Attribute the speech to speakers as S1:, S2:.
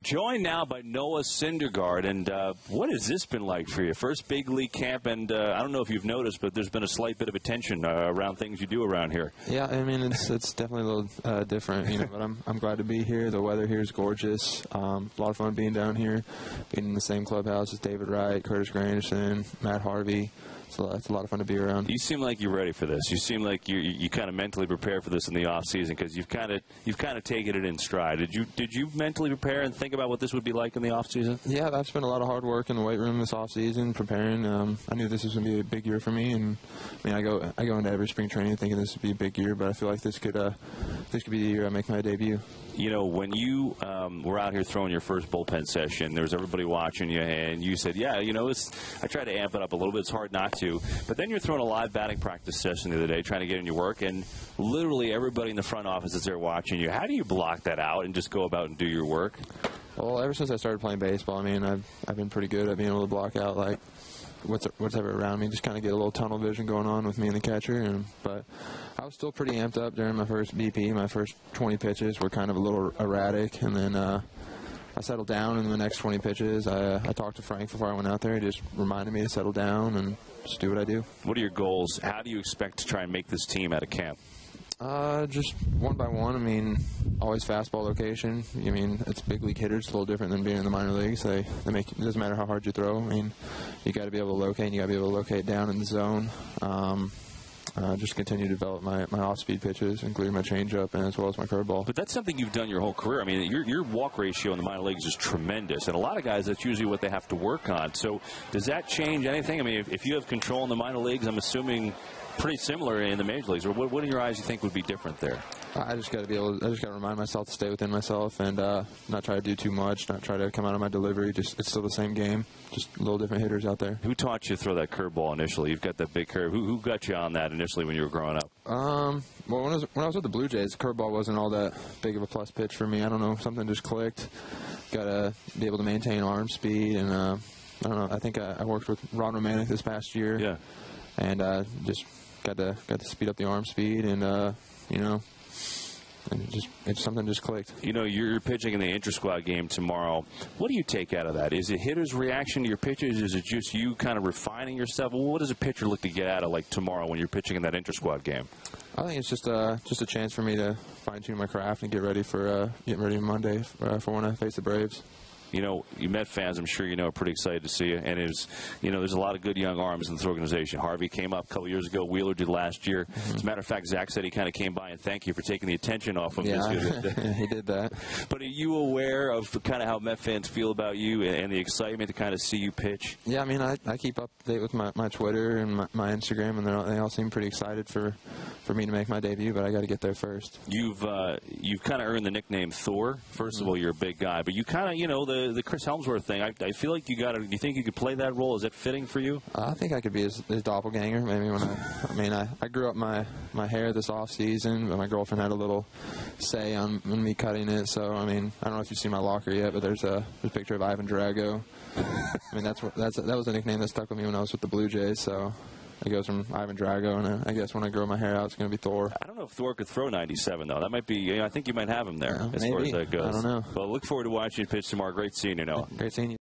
S1: Joined now by Noah Syndergaard, and what has this been like for you? First big league camp, and I don't know if you've noticed, but there's been a slight bit of attention around things you do around here.
S2: Yeah, I mean it's definitely a little different, you know. But I'm glad to be here. The weather here is gorgeous. A lot of fun being down here, being in the same clubhouse as David Wright, Curtis Granderson, Matt Harvey. So it's a lot of fun to be around.
S1: You seem like you're ready for this. You seem like you kind of mentally prepare for this in the off season because you've kind of taken it in stride. Did you mentally prepare and think about what this would be like in the off season?
S2: Yeah, I've spent a lot of hard work in the weight room this off season preparing. I knew this was going to be a big year for me, and I mean I go into every spring training thinking this would be a big year, but I feel like this could be the year I make my debut.
S1: You know, when you were out here throwing your first bullpen session, there was everybody watching you, and you said, yeah, you know, I try to amp it up a little bit. It's hard not to. But then you're throwing a live batting practice session the other day, trying to get in your work, and literally everybody in the front office is there watching you. How do you block that out and just go about and do your work?
S2: Well, ever since I started playing baseball, I mean, I've been pretty good at being able to block out, like, whatever around me, just kind of get a little tunnel vision going on with me and the catcher. But I was still pretty amped up during my first BP. My first 20 pitches were kind of a little erratic, and then I settled down in the next 20 pitches. I talked to Frank before I went out there. He just reminded me to settle down and just do what I do.
S1: What are your goals? How do you expect to try and make this team out of camp?
S2: Just one by one. I mean, always fastball location. I mean, it's big league hitters. It's a little different than being in the minor leagues. They make it doesn't matter how hard you throw. I mean, you got to be able to locate. And you got to be able to locate down in the zone. Just continue to develop my off-speed pitches, including my changeup, and as well as my curveball.
S1: But that's something you've done your whole career. I mean, your walk ratio in the minor leagues is tremendous, and a lot of guys, that's usually what they have to work on. So does that change anything? I mean, if you have control in the minor leagues, I'm assuming pretty similar in the major leagues. Or what in your eyes you think would be different there?
S2: I just got to remind myself to stay within myself and not try to do too much, not try to come out of my delivery. Just it's still the same game, just a little different hitters out there.
S1: Who taught you to throw that curveball initially? You've got that big curve. Who got you on that initially when you were growing up?
S2: Well, when I was with the Blue Jays, curveball wasn't all that big of a plus pitch for me. I don't know, something just clicked. Got to be able to maintain arm speed, and I don't know. I think I worked with Ron Romanek this past year.
S1: Yeah.
S2: And just got to speed up the arm speed, and you know. And something just clicked.
S1: You know, you're pitching in the inter-squad game tomorrow. What do you take out of that? Is it hitters' reaction to your pitches? Is it just you kind of refining yourself? Well, what does a pitcher look to get out of, like, tomorrow when you're pitching in that inter-squad game?
S2: I think it's just a chance for me to fine-tune my craft and get ready Monday for when I face the Braves.
S1: You know, you Met fans, I'm sure you know, are pretty excited to see you. And you know, there's a lot of good young arms in this organization. Harvey came up a couple years ago. Wheeler did last year. Mm-hmm. As a matter of fact, Zach said he kind of came by and thanked you for taking the attention off him.
S2: Yeah, he did that.
S1: But are you aware of kind of how Met fans feel about you and the excitement to kind of see you pitch?
S2: Yeah, I mean, I keep up to date with my Twitter and my Instagram, and they all seem pretty excited for me to make my debut, but I got to get there first.
S1: You've kind of earned the nickname Thor. First of all, you're a big guy, but you kind of, you know, the Chris Helmsworth thing, I feel like you think you could play that role? Is it fitting for you?
S2: I think I could be his doppelganger. Maybe when I grew up my hair this off season, but my girlfriend had a little say on me cutting it. So I mean, I don't know if you've seen my locker yet, but there's a picture of Ivan Drago. I mean, that was a nickname that stuck with me when I was with the Blue Jays. So it goes from Ivan Drago, and I guess when I grow my hair out, it's going to be Thor.
S1: I don't know if Thor could throw 97, though. That might be, you know, I think you might have him there as far as that goes.
S2: I don't know.
S1: Well, look forward to watching you pitch tomorrow. Great seeing you, Noah.
S2: Great seeing you.